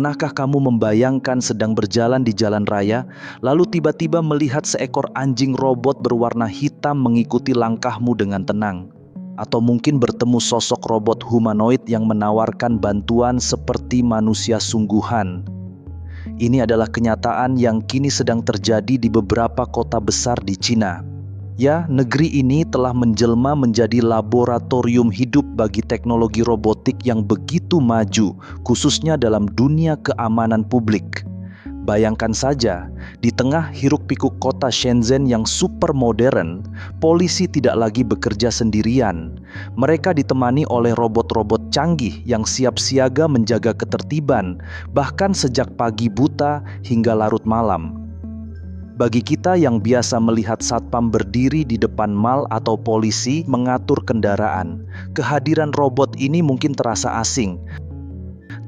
Pernahkah kamu membayangkan sedang berjalan di jalan raya, lalu tiba-tiba melihat seekor anjing robot berwarna hitam mengikuti langkahmu dengan tenang? Atau mungkin bertemu sosok robot humanoid yang menawarkan bantuan seperti manusia sungguhan? Ini adalah kenyataan yang kini sedang terjadi di beberapa kota besar di Cina. Ya, negeri ini telah menjelma menjadi laboratorium hidup bagi teknologi robotik yang begitu maju, khususnya dalam dunia keamanan publik. Bayangkan saja, di tengah hiruk-pikuk kota Shenzhen yang super modern, polisi tidak lagi bekerja sendirian. Mereka ditemani oleh robot-robot canggih yang siap siaga menjaga ketertiban, bahkan sejak pagi buta hingga larut malam. Bagi kita yang biasa melihat satpam berdiri di depan mal atau polisi mengatur kendaraan, kehadiran robot ini mungkin terasa asing.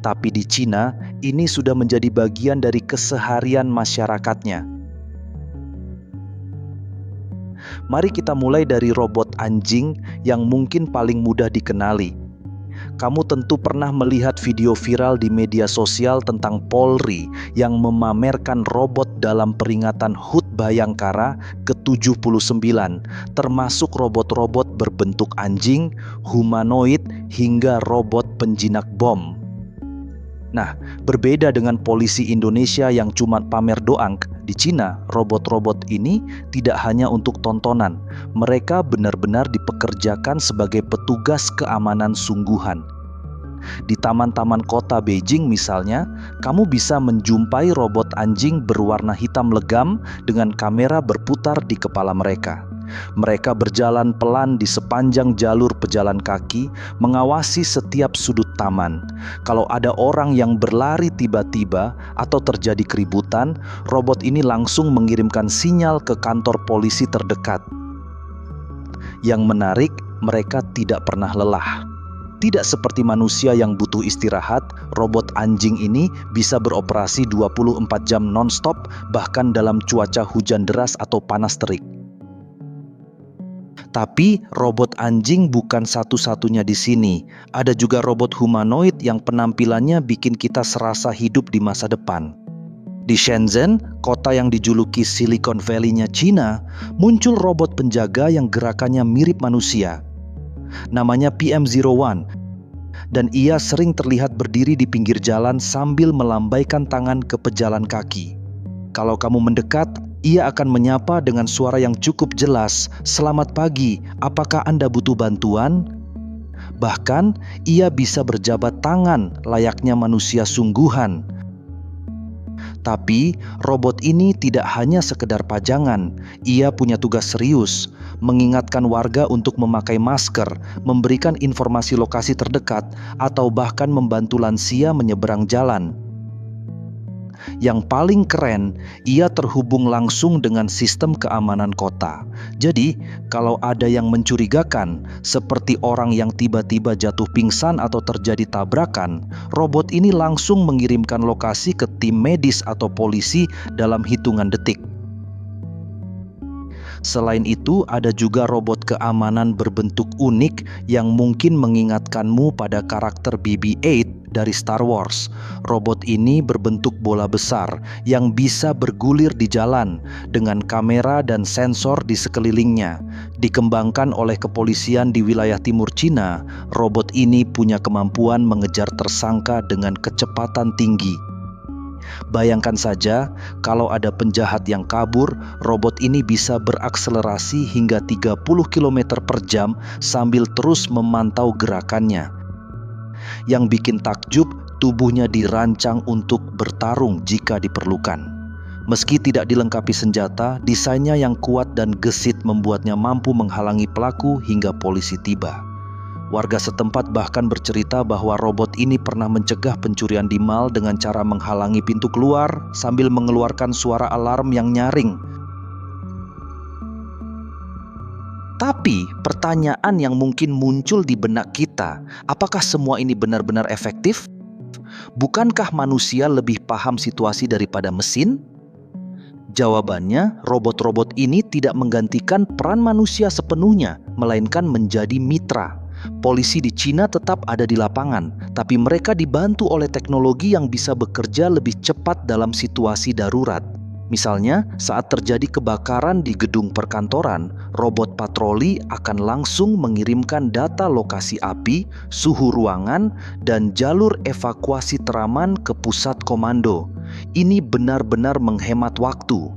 Tapi di Cina, ini sudah menjadi bagian dari keseharian masyarakatnya. Mari kita mulai dari robot anjing yang mungkin paling mudah dikenali. Kamu tentu pernah melihat video viral di media sosial tentang Polri yang memamerkan robot dalam peringatan HUT Bayangkara ke-79, termasuk robot-robot berbentuk anjing, humanoid, hingga robot penjinak bom. Nah, berbeda dengan polisi Indonesia yang cuma pamer doang, di Cina, robot-robot ini tidak hanya untuk tontonan. Mereka benar-benar dipekerjakan sebagai petugas keamanan sungguhan. Di taman-taman kota Beijing misalnya, kamu bisa menjumpai robot anjing berwarna hitam legam dengan kamera berputar di kepala mereka. Mereka berjalan pelan di sepanjang jalur pejalan kaki, mengawasi setiap sudut taman. Kalau ada orang yang berlari tiba-tiba atau terjadi keributan, robot ini langsung mengirimkan sinyal ke kantor polisi terdekat. Yang menarik, mereka tidak pernah lelah. Tidak seperti manusia yang butuh istirahat, robot anjing ini bisa beroperasi 24 jam non-stop, bahkan dalam cuaca hujan deras atau panas terik. Tapi robot anjing bukan satu-satunya di sini. Ada juga robot humanoid yang penampilannya bikin kita serasa hidup di masa depan. Di Shenzhen, kota yang dijuluki Silicon Valley-nya Cina, muncul robot penjaga yang gerakannya mirip manusia. Namanya PM01, dan ia sering terlihat berdiri di pinggir jalan sambil melambaikan tangan ke pejalan kaki. Kalau kamu mendekat, ia akan menyapa dengan suara yang cukup jelas, "Selamat pagi, apakah Anda butuh bantuan?" Bahkan, ia bisa berjabat tangan layaknya manusia sungguhan. Tapi, robot ini tidak hanya sekedar pajangan. Ia punya tugas serius, mengingatkan warga untuk memakai masker, memberikan informasi lokasi terdekat, atau bahkan membantu lansia menyeberang jalan. Yang paling keren, ia terhubung langsung dengan sistem keamanan kota. Jadi, kalau ada yang mencurigakan, seperti orang yang tiba-tiba jatuh pingsan atau terjadi tabrakan, robot ini langsung mengirimkan lokasi ke tim medis atau polisi dalam hitungan detik. Selain itu, ada juga robot keamanan berbentuk unik yang mungkin mengingatkanmu pada karakter BB-8 dari Star Wars. Robot ini berbentuk bola besar yang bisa bergulir di jalan dengan kamera dan sensor di sekelilingnya. Dikembangkan oleh kepolisian di wilayah timur Cina, robot ini punya kemampuan mengejar tersangka dengan kecepatan tinggi. Bayangkan saja, kalau ada penjahat yang kabur, robot ini bisa berakselerasi hingga 30 km per jam sambil terus memantau gerakannya. Yang bikin takjub, tubuhnya dirancang untuk bertarung jika diperlukan. Meski tidak dilengkapi senjata, desainnya yang kuat dan gesit membuatnya mampu menghalangi pelaku hingga polisi tiba. Warga setempat bahkan bercerita bahwa robot ini pernah mencegah pencurian di mal dengan cara menghalangi pintu keluar sambil mengeluarkan suara alarm yang nyaring. Tapi pertanyaan yang mungkin muncul di benak kita, apakah semua ini benar-benar efektif? Bukankah manusia lebih paham situasi daripada mesin? Jawabannya, robot-robot ini tidak menggantikan peran manusia sepenuhnya, melainkan menjadi mitra. Polisi di Cina tetap ada di lapangan, tapi mereka dibantu oleh teknologi yang bisa bekerja lebih cepat dalam situasi darurat. Misalnya, saat terjadi kebakaran di gedung perkantoran, robot patroli akan langsung mengirimkan data lokasi api, suhu ruangan, dan jalur evakuasi teraman ke pusat komando. Ini benar-benar menghemat waktu.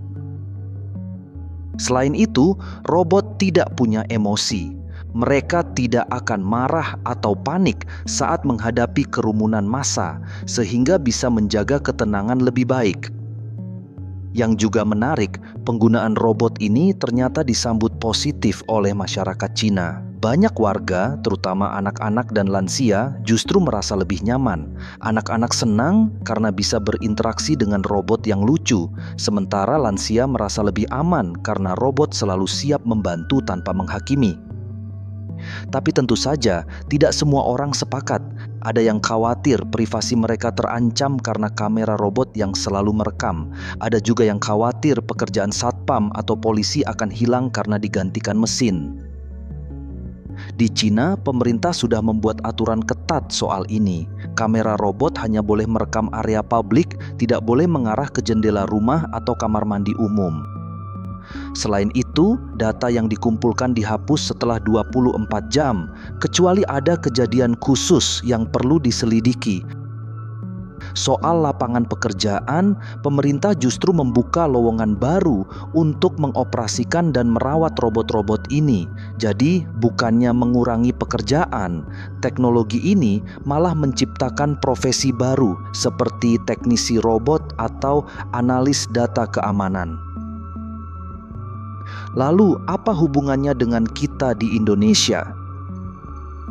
Selain itu, robot tidak punya emosi. Mereka tidak akan marah atau panik saat menghadapi kerumunan massa, sehingga bisa menjaga ketenangan lebih baik. Yang juga menarik, penggunaan robot ini ternyata disambut positif oleh masyarakat Cina. Banyak warga, terutama anak-anak dan lansia, justru merasa lebih nyaman. Anak-anak senang karena bisa berinteraksi dengan robot yang lucu, sementara lansia merasa lebih aman karena robot selalu siap membantu tanpa menghakimi. Tapi tentu saja, tidak semua orang sepakat. Ada yang khawatir privasi mereka terancam karena kamera robot yang selalu merekam. Ada juga yang khawatir pekerjaan satpam atau polisi akan hilang karena digantikan mesin. Di Cina, pemerintah sudah membuat aturan ketat soal ini. Kamera robot hanya boleh merekam area publik, tidak boleh mengarah ke jendela rumah atau kamar mandi umum. Selain itu, data yang dikumpulkan dihapus setelah 24 jam, kecuali ada kejadian khusus yang perlu diselidiki. Soal lapangan pekerjaan, pemerintah justru membuka lowongan baru untuk mengoperasikan dan merawat robot-robot ini. Jadi, bukannya mengurangi pekerjaan, teknologi ini malah menciptakan profesi baru seperti teknisi robot atau analis data keamanan. Lalu, apa hubungannya dengan kita di Indonesia?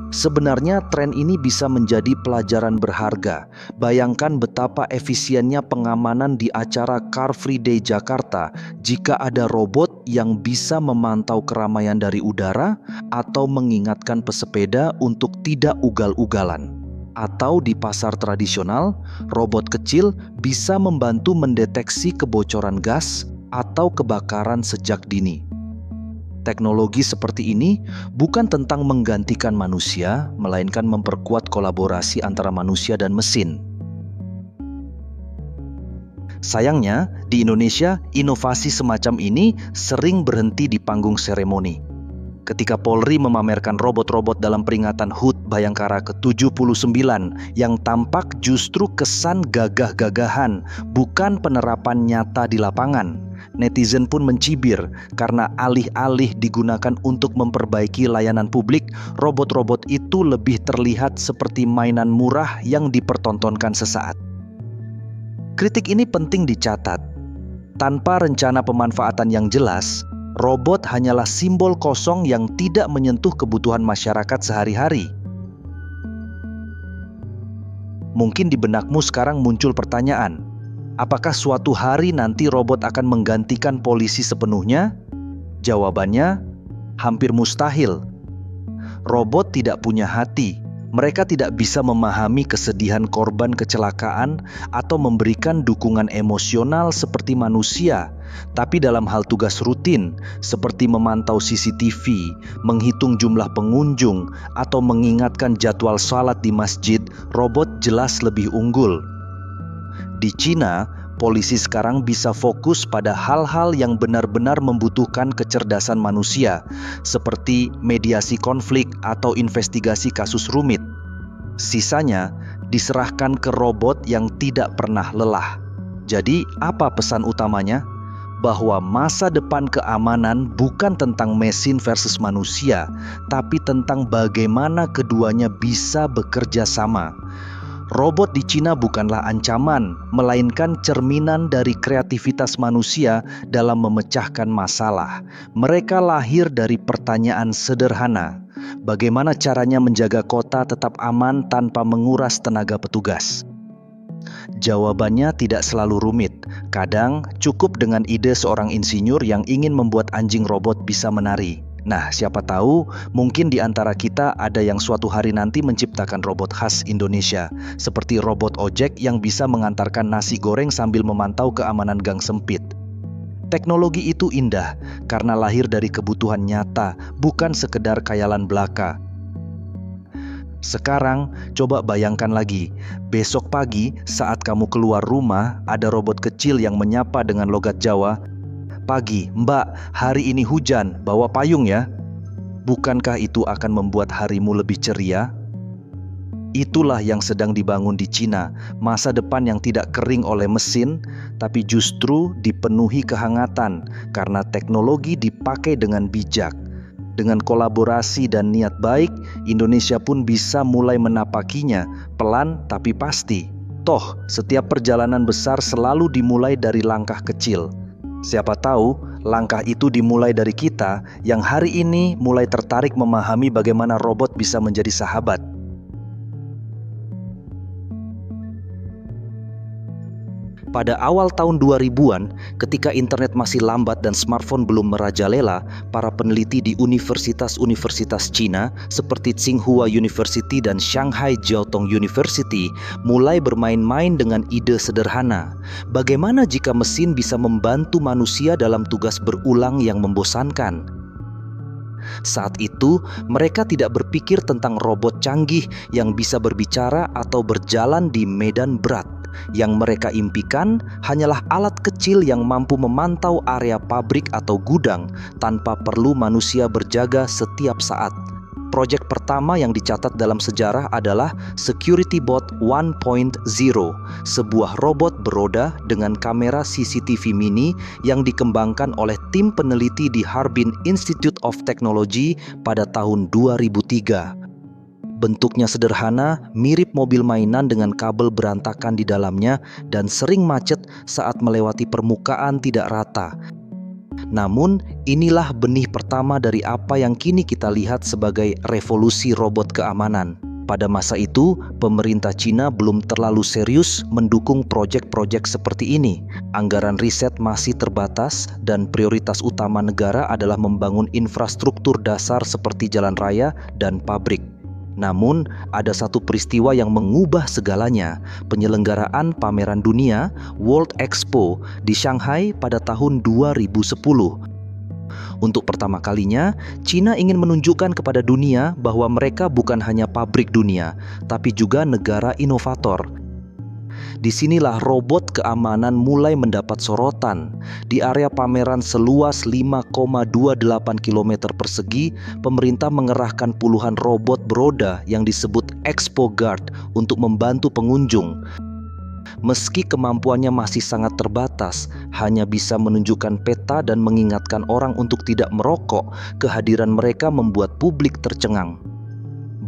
Sebenarnya tren ini bisa menjadi pelajaran berharga. Bayangkan betapa efisiennya pengamanan di acara Car Free Day Jakarta jika ada robot yang bisa memantau keramaian dari udara atau mengingatkan pesepeda untuk tidak ugal-ugalan. Atau di pasar tradisional, robot kecil bisa membantu mendeteksi kebocoran gas atau kebakaran sejak dini. Teknologi seperti ini bukan tentang menggantikan manusia, melainkan memperkuat kolaborasi antara manusia dan mesin. Sayangnya, di Indonesia, inovasi semacam ini sering berhenti di panggung seremoni. Ketika Polri memamerkan robot-robot dalam peringatan HUT Bayangkara ke-79 yang tampak justru kesan gagah-gagahan, bukan penerapan nyata di lapangan. Netizen pun mencibir karena alih-alih digunakan untuk memperbaiki layanan publik, robot-robot itu lebih terlihat seperti mainan murah yang dipertontonkan sesaat. Kritik ini penting dicatat. Tanpa rencana pemanfaatan yang jelas, robot hanyalah simbol kosong yang tidak menyentuh kebutuhan masyarakat sehari-hari. Mungkin di benakmu sekarang muncul pertanyaan, apakah suatu hari nanti robot akan menggantikan polisi sepenuhnya? Jawabannya, hampir mustahil. Robot tidak punya hati. Mereka tidak bisa memahami kesedihan korban kecelakaan atau memberikan dukungan emosional seperti manusia. Tapi dalam hal tugas rutin, seperti memantau CCTV, menghitung jumlah pengunjung, atau mengingatkan jadwal salat di masjid, robot jelas lebih unggul. Di Cina, polisi sekarang bisa fokus pada hal-hal yang benar-benar membutuhkan kecerdasan manusia, seperti mediasi konflik atau investigasi kasus rumit. Sisanya diserahkan ke robot yang tidak pernah lelah. Jadi, apa pesan utamanya? Bahwa masa depan keamanan bukan tentang mesin versus manusia, tapi tentang bagaimana keduanya bisa bekerja sama. Robot di Cina bukanlah ancaman, melainkan cerminan dari kreativitas manusia dalam memecahkan masalah. Mereka lahir dari pertanyaan sederhana. Bagaimana caranya menjaga kota tetap aman tanpa menguras tenaga petugas? Jawabannya tidak selalu rumit. Kadang cukup dengan ide seorang insinyur yang ingin membuat anjing robot bisa menari. Nah, siapa tahu mungkin di antara kita ada yang suatu hari nanti menciptakan robot khas Indonesia, seperti robot ojek yang bisa mengantarkan nasi goreng sambil memantau keamanan gang sempit. Teknologi itu indah karena lahir dari kebutuhan nyata, bukan sekedar khayalan belaka. Sekarang, coba bayangkan lagi, besok pagi saat kamu keluar rumah, ada robot kecil yang menyapa dengan logat Jawa, "Pagi, Mbak, hari ini hujan, bawa payung ya." Bukankah itu akan membuat harimu lebih ceria? Itulah yang sedang dibangun di Cina, masa depan yang tidak kering oleh mesin, tapi justru dipenuhi kehangatan karena teknologi dipakai dengan bijak. Dengan kolaborasi dan niat baik, Indonesia pun bisa mulai menapakinya, pelan tapi pasti. Toh, setiap perjalanan besar selalu dimulai dari langkah kecil. Siapa tahu, langkah itu dimulai dari kita yang hari ini mulai tertarik memahami bagaimana robot bisa menjadi sahabat. Pada awal tahun 2000-an, ketika internet masih lambat dan smartphone belum merajalela, para peneliti di universitas-universitas Cina seperti Tsinghua University dan Shanghai Jiaotong University mulai bermain-main dengan ide sederhana. Bagaimana jika mesin bisa membantu manusia dalam tugas berulang yang membosankan? Saat itu, mereka tidak berpikir tentang robot canggih yang bisa berbicara atau berjalan di medan berat. Yang mereka impikan hanyalah alat kecil yang mampu memantau area pabrik atau gudang tanpa perlu manusia berjaga setiap saat. Proyek pertama yang dicatat dalam sejarah adalah Security Bot 1.0, sebuah robot beroda dengan kamera CCTV mini yang dikembangkan oleh tim peneliti di Harbin Institute of Technology pada tahun 2003. Bentuknya sederhana, mirip mobil mainan dengan kabel berantakan di dalamnya dan sering macet saat melewati permukaan tidak rata. Namun, inilah benih pertama dari apa yang kini kita lihat sebagai revolusi robot keamanan. Pada masa itu, pemerintah Cina belum terlalu serius mendukung proyek-proyek seperti ini. Anggaran riset masih terbatas dan prioritas utama negara adalah membangun infrastruktur dasar seperti jalan raya dan pabrik. Namun, ada satu peristiwa yang mengubah segalanya, penyelenggaraan pameran dunia World Expo di Shanghai pada tahun 2010. Untuk pertama kalinya, Cina ingin menunjukkan kepada dunia bahwa mereka bukan hanya pabrik dunia, tapi juga negara inovator. Disinilah robot keamanan mulai mendapat sorotan. Di area pameran seluas 5,28 km persegi, pemerintah mengerahkan puluhan robot beroda yang disebut Expo Guard untuk membantu pengunjung. Meski kemampuannya masih sangat terbatas, hanya bisa menunjukkan peta dan mengingatkan orang untuk tidak merokok, kehadiran mereka membuat publik tercengang.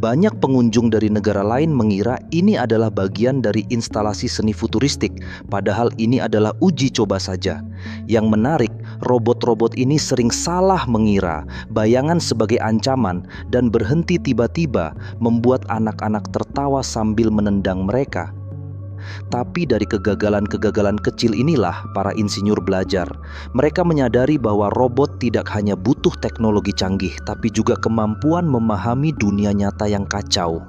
Banyak pengunjung dari negara lain mengira ini adalah bagian dari instalasi seni futuristik, padahal ini adalah uji coba saja. Yang menarik, robot-robot ini sering salah mengira bayangan sebagai ancaman dan berhenti tiba-tiba, membuat anak-anak tertawa sambil menendang mereka. Tapi dari kegagalan-kegagalan kecil inilah para insinyur belajar. Mereka menyadari bahwa robot tidak hanya butuh teknologi canggih, tapi juga kemampuan memahami dunia nyata yang kacau.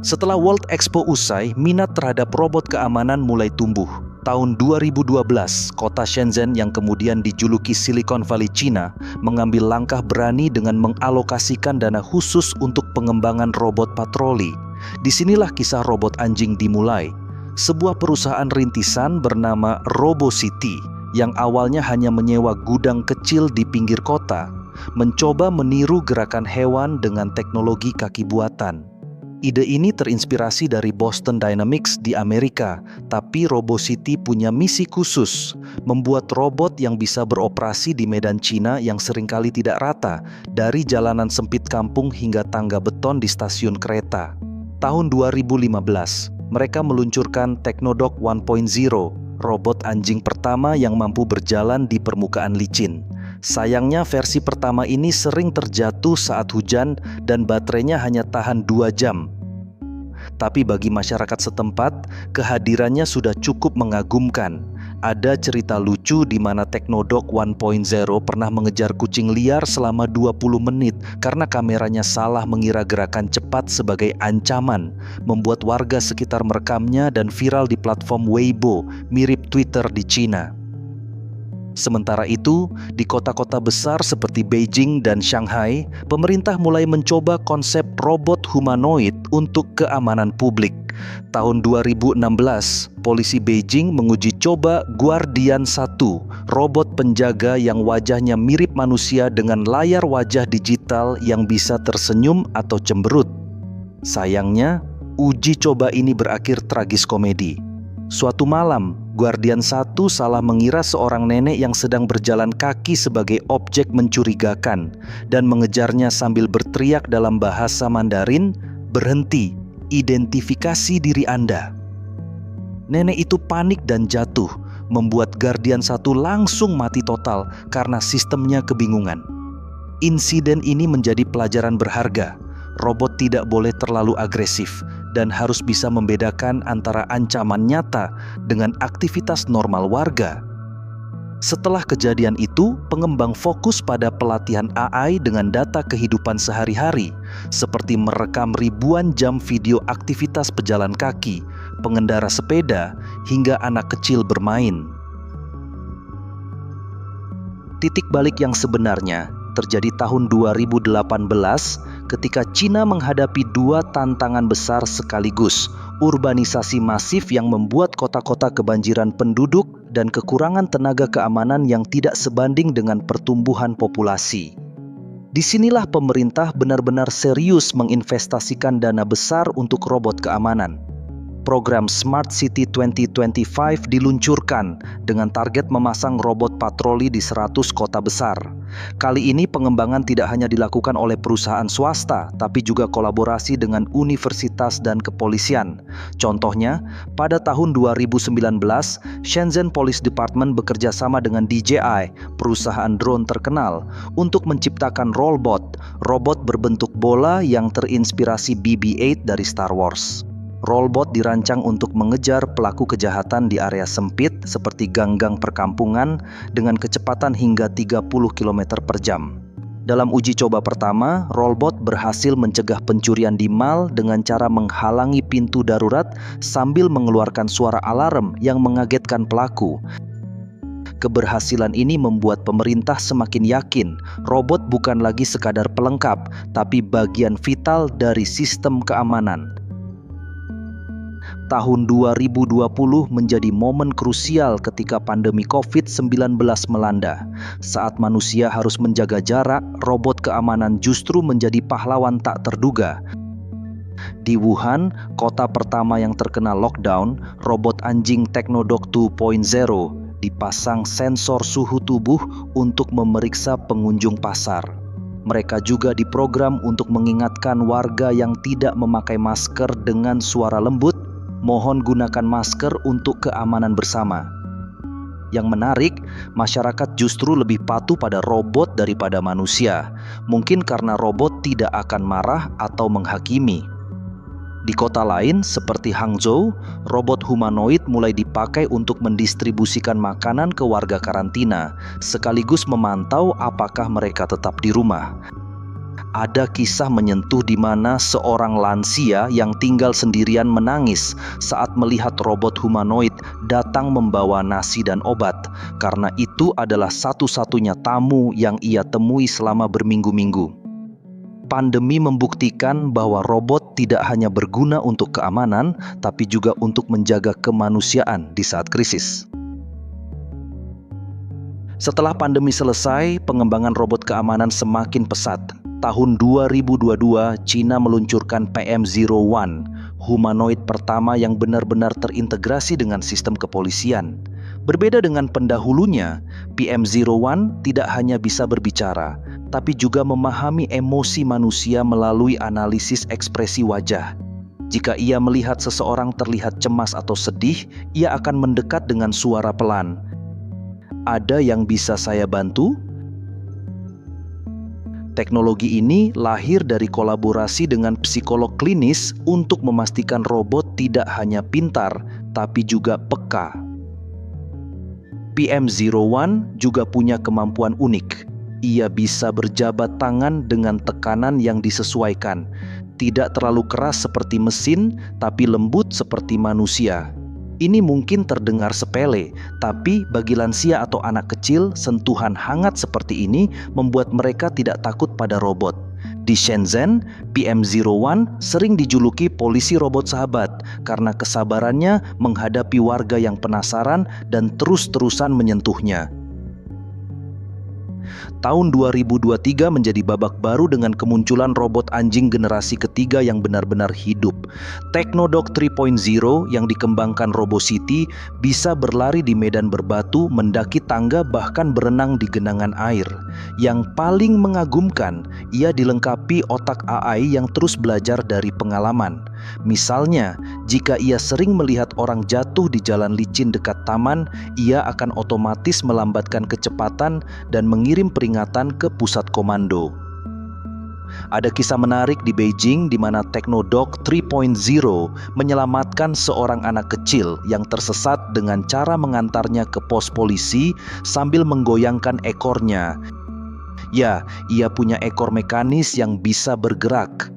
Setelah World Expo usai, minat terhadap robot keamanan mulai tumbuh. Tahun 2012, kota Shenzhen yang kemudian dijuluki Silicon Valley Cina mengambil langkah berani dengan mengalokasikan dana khusus untuk pengembangan robot patroli. Disinilah kisah robot anjing dimulai. Sebuah perusahaan rintisan bernama RoboCity yang awalnya hanya menyewa gudang kecil di pinggir kota, mencoba meniru gerakan hewan dengan teknologi kaki buatan. Ide ini terinspirasi dari Boston Dynamics di Amerika, tapi RoboCity punya misi khusus, membuat robot yang bisa beroperasi di medan Cina yang seringkali tidak rata, dari jalanan sempit kampung hingga tangga beton di stasiun kereta. Tahun 2015, mereka meluncurkan Technodoc 1.0, robot anjing pertama yang mampu berjalan di permukaan licin. Sayangnya versi pertama ini sering terjatuh saat hujan dan baterainya hanya tahan 2 jam. Tapi bagi masyarakat setempat, kehadirannya sudah cukup mengagumkan. Ada cerita lucu di mana Technodoc 1.0 pernah mengejar kucing liar selama 20 menit karena kameranya salah mengira gerakan cepat sebagai ancaman, membuat warga sekitar merekamnya dan viral di platform Weibo, mirip Twitter di Cina. Sementara itu, di kota-kota besar seperti Beijing dan Shanghai, pemerintah mulai mencoba konsep robot humanoid untuk keamanan publik. Tahun 2016, polisi Beijing menguji coba Guardian 1, robot penjaga yang wajahnya mirip manusia dengan layar wajah digital yang bisa tersenyum atau cemberut. Sayangnya, uji coba ini berakhir tragis komedi. Suatu malam, Guardian 1 salah mengira seorang nenek yang sedang berjalan kaki sebagai objek mencurigakan dan mengejarnya sambil berteriak dalam bahasa Mandarin, "Berhenti, identifikasi diri Anda." Nenek itu panik dan jatuh, membuat Guardian 1 langsung mati total karena sistemnya kebingungan. Insiden ini menjadi pelajaran berharga. Robot tidak boleh terlalu agresif dan harus bisa membedakan antara ancaman nyata dengan aktivitas normal warga. Setelah kejadian itu, pengembang fokus pada pelatihan AI dengan data kehidupan sehari-hari, seperti merekam ribuan jam video aktivitas pejalan kaki, pengendara sepeda, hingga anak kecil bermain. Titik balik yang sebenarnya terjadi tahun 2018 ketika Cina menghadapi dua tantangan besar sekaligus, urbanisasi masif yang membuat kota-kota kebanjiran penduduk dan kekurangan tenaga keamanan yang tidak sebanding dengan pertumbuhan populasi. Disinilah pemerintah benar-benar serius menginvestasikan dana besar untuk robot keamanan. Program Smart City 2025 diluncurkan dengan target memasang robot patroli di 100 kota besar. Kali ini pengembangan tidak hanya dilakukan oleh perusahaan swasta, tapi juga kolaborasi dengan universitas dan kepolisian. Contohnya, pada tahun 2019, Shenzhen Police Department bekerja sama dengan DJI, perusahaan drone terkenal, untuk menciptakan Rollbot, robot berbentuk bola yang terinspirasi BB-8 dari Star Wars. Rollbot dirancang untuk mengejar pelaku kejahatan di area sempit seperti gang-gang perkampungan dengan kecepatan hingga 30 km per jam. Dalam uji coba pertama, Rollbot berhasil mencegah pencurian di mal dengan cara menghalangi pintu darurat sambil mengeluarkan suara alarm yang mengagetkan pelaku. Keberhasilan ini membuat pemerintah semakin yakin robot bukan lagi sekadar pelengkap, tapi bagian vital dari sistem keamanan. Tahun 2020 menjadi momen krusial ketika pandemi COVID-19 melanda. Saat manusia harus menjaga jarak, robot keamanan justru menjadi pahlawan tak terduga. Di Wuhan, kota pertama yang terkena lockdown, robot anjing Technodoc 2.0 dipasang sensor suhu tubuh untuk memeriksa pengunjung pasar. Mereka juga diprogram untuk mengingatkan warga yang tidak memakai masker dengan suara lembut, "Mohon gunakan masker untuk keamanan bersama." Yang menarik, masyarakat justru lebih patuh pada robot daripada manusia. Mungkin karena robot tidak akan marah atau menghakimi. Di kota lain seperti Hangzhou, robot humanoid mulai dipakai untuk mendistribusikan makanan ke warga karantina, sekaligus memantau apakah mereka tetap di rumah. Ada kisah menyentuh di mana seorang lansia yang tinggal sendirian menangis saat melihat robot humanoid datang membawa nasi dan obat, karena itu adalah satu-satunya tamu yang ia temui selama berminggu-minggu. Pandemi membuktikan bahwa robot tidak hanya berguna untuk keamanan, tapi juga untuk menjaga kemanusiaan di saat krisis. Setelah pandemi selesai, pengembangan robot keamanan semakin pesat. Tahun 2022, Cina meluncurkan PM01, humanoid pertama yang benar-benar terintegrasi dengan sistem kepolisian. Berbeda dengan pendahulunya, PM01 tidak hanya bisa berbicara, tapi juga memahami emosi manusia melalui analisis ekspresi wajah. Jika ia melihat seseorang terlihat cemas atau sedih, ia akan mendekat dengan suara pelan. "Ada yang bisa saya bantu?" Teknologi ini lahir dari kolaborasi dengan psikolog klinis untuk memastikan robot tidak hanya pintar, tapi juga peka. PM01 juga punya kemampuan unik. Ia bisa berjabat tangan dengan tekanan yang disesuaikan. Tidak terlalu keras seperti mesin, tapi lembut seperti manusia. Ini mungkin terdengar sepele, tapi bagi lansia atau anak kecil, sentuhan hangat seperti ini membuat mereka tidak takut pada robot. Di Shenzhen, PM01 sering dijuluki polisi robot sahabat karena kesabarannya menghadapi warga yang penasaran dan terus-terusan menyentuhnya. Tahun 2023 menjadi babak baru dengan kemunculan robot anjing generasi ketiga yang benar-benar hidup. Technodog 3.0 yang dikembangkan RoboCity bisa berlari di medan berbatu, mendaki tangga, bahkan berenang di genangan air. Yang paling mengagumkan, ia dilengkapi otak AI yang terus belajar dari pengalaman. Misalnya, jika ia sering melihat orang jatuh di jalan licin dekat taman, ia akan otomatis melambatkan kecepatan dan mengirim peringatan ke pusat komando. Ada kisah menarik di Beijing di mana Technodog 3.0 menyelamatkan seorang anak kecil yang tersesat dengan cara mengantarnya ke pos polisi sambil menggoyangkan ekornya. Ya, ia punya ekor mekanis yang bisa bergerak.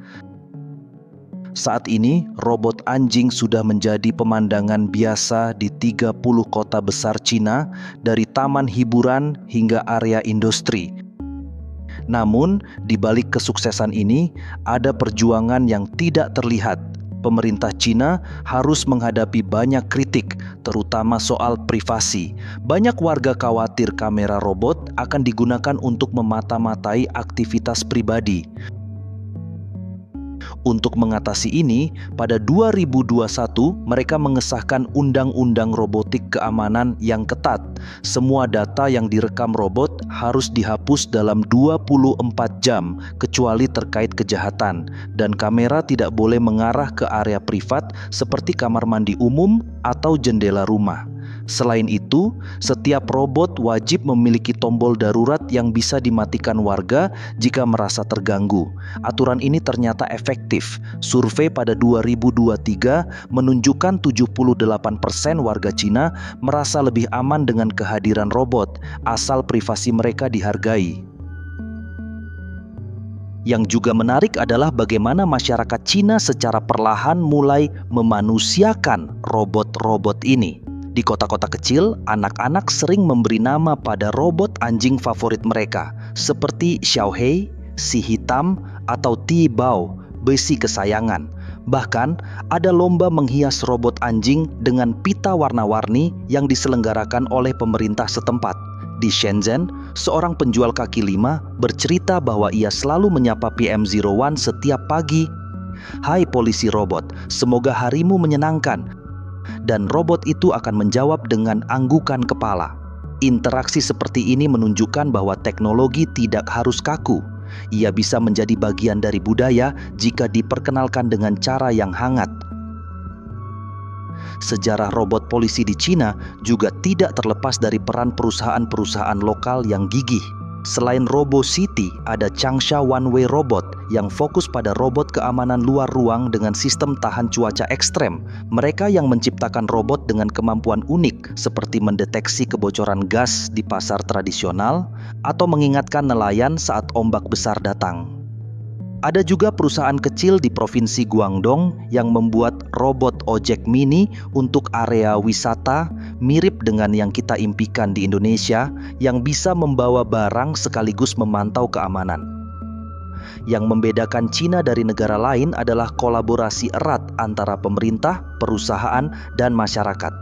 Saat ini, robot anjing sudah menjadi pemandangan biasa di 30 kota besar Cina, dari taman hiburan hingga area industri. Namun, di balik kesuksesan ini, ada perjuangan yang tidak terlihat. Pemerintah Cina harus menghadapi banyak kritik, terutama soal privasi. Banyak warga khawatir kamera robot akan digunakan untuk memata-matai aktivitas pribadi. Untuk mengatasi ini, pada 2021 mereka mengesahkan Undang-Undang Robotik Keamanan yang ketat. Semua data yang direkam robot harus dihapus dalam 24 jam kecuali terkait kejahatan, dan kamera tidak boleh mengarah ke area privat seperti kamar mandi umum atau jendela rumah. Selain itu, setiap robot wajib memiliki tombol darurat yang bisa dimatikan warga jika merasa terganggu. Aturan ini ternyata efektif. Survei pada 2023 menunjukkan 78% warga Cina merasa lebih aman dengan kehadiran robot, asal privasi mereka dihargai. Yang juga menarik adalah bagaimana masyarakat Cina secara perlahan mulai memanusiakan robot-robot ini. Di kota-kota kecil, anak-anak sering memberi nama pada robot anjing favorit mereka, seperti Xiaohei, si hitam, atau Ti Bao, besi kesayangan. Bahkan, ada lomba menghias robot anjing dengan pita warna-warni yang diselenggarakan oleh pemerintah setempat. Di Shenzhen, seorang penjual kaki lima bercerita bahwa ia selalu menyapa PM01 setiap pagi. "Hai polisi robot, semoga harimu menyenangkan." Dan robot itu akan menjawab dengan anggukan kepala. Interaksi seperti ini menunjukkan bahwa teknologi tidak harus kaku. Ia bisa menjadi bagian dari budaya jika diperkenalkan dengan cara yang hangat. Sejarah robot polisi di Cina juga tidak terlepas dari peran perusahaan-perusahaan lokal yang gigih. Selain RoboCity, ada Changsha One Way Robot yang fokus pada robot keamanan luar ruang dengan sistem tahan cuaca ekstrem. Mereka yang menciptakan robot dengan kemampuan unik seperti mendeteksi kebocoran gas di pasar tradisional atau mengingatkan nelayan saat ombak besar datang. Ada juga perusahaan kecil di Provinsi Guangdong yang membuat robot ojek mini untuk area wisata mirip dengan yang kita impikan di Indonesia, yang bisa membawa barang sekaligus memantau keamanan. Yang membedakan Cina dari negara lain adalah kolaborasi erat antara pemerintah, perusahaan, dan masyarakat.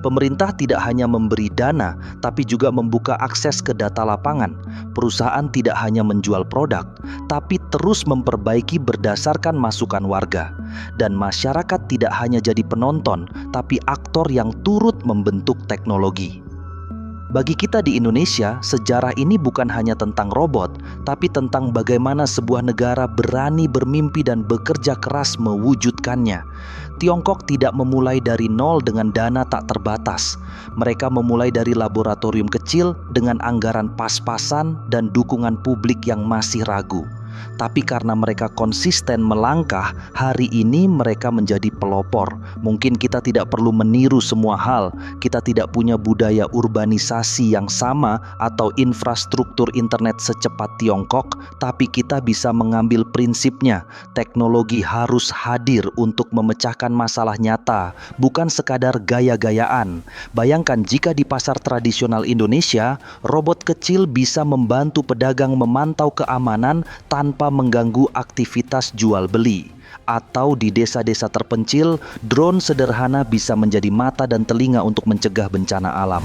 Pemerintah tidak hanya memberi dana, tapi juga membuka akses ke data lapangan. Perusahaan tidak hanya menjual produk, tapi terus memperbaiki berdasarkan masukan warga. Dan masyarakat tidak hanya jadi penonton, tapi aktor yang turut membentuk teknologi. Bagi kita di Indonesia, sejarah ini bukan hanya tentang robot, tapi tentang bagaimana sebuah negara berani bermimpi dan bekerja keras mewujudkannya. Tiongkok tidak memulai dari nol dengan dana tak terbatas. Mereka memulai dari laboratorium kecil dengan anggaran pas-pasan dan dukungan publik yang masih ragu. Tapi karena mereka konsisten melangkah, hari ini mereka menjadi pelopor. Mungkin kita tidak perlu meniru semua hal. Kita tidak punya budaya urbanisasi yang sama atau infrastruktur internet secepat Tiongkok, tapi kita bisa mengambil prinsipnya. Teknologi harus hadir untuk memecahkan masalah nyata, bukan sekadar gaya-gayaan. Bayangkan jika di pasar tradisional Indonesia, robot kecil bisa membantu pedagang memantau keamanan tanpa mengganggu aktivitas jual beli. Atau di desa-desa terpencil, drone sederhana bisa menjadi mata dan telinga untuk mencegah bencana alam.